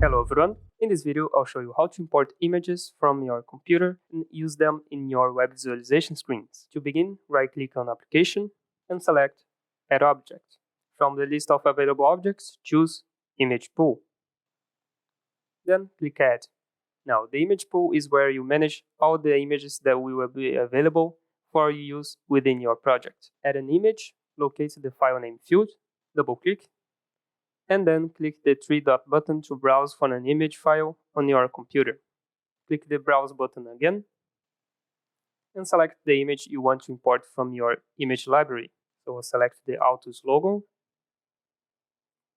Hello everyone, in this video I'll show you how to import images from your computer and use them in your web visualization screens. To begin, right-click on Application and select Add Object. From the list of available objects, choose Image Pool. Then click Add. Now the image pool is where you manage all the images that will be available for use within your project. Add an image, locate the file name field, double-click, and then click the three-dot button to browse for an image file on your computer. Click the Browse button again, and select the image you want to import from your image library. So select the Altus logo.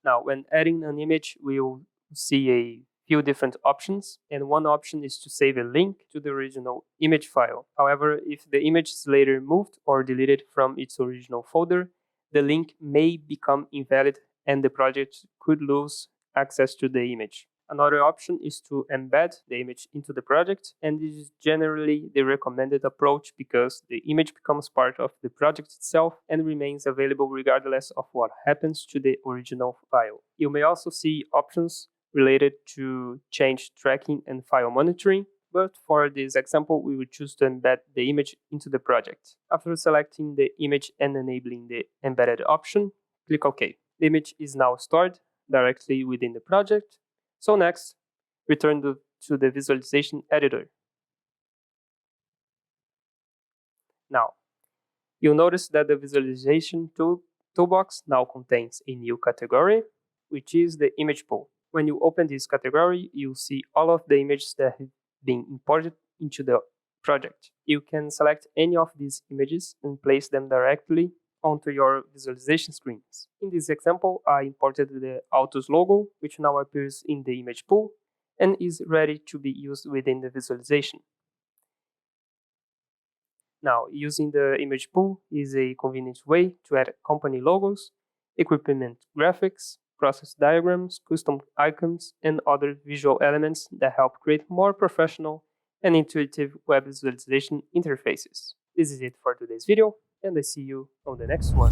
Now, when adding an image, we'll see a few different options, and one option is to save a link to the original image file. However, if the image is later moved or deleted from its original folder, the link may become invalid and the project could lose access to the image. Another option is to embed the image into the project, and this is generally the recommended approach because the image becomes part of the project itself and remains available regardless of what happens to the original file. You may also see options related to change tracking and file monitoring, but for this example, we will choose to embed the image into the project. After selecting the image and enabling the embedded option, click OK. The image is now stored directly within the project. So next, return to the visualization editor. Now, you'll notice that the visualization toolbox now contains a new category, which is the image pool. When you open this category, you'll see all of the images that have been imported into the project. You can select any of these images and place them directly onto your visualization screens. In this example, I imported the Altus logo, which now appears in the image pool and is ready to be used within the visualization. Now, using the image pool is a convenient way to add company logos, equipment graphics, process diagrams, custom icons, and other visual elements that help create more professional and intuitive web visualization interfaces. This is it for today's video, and I see you on the next one.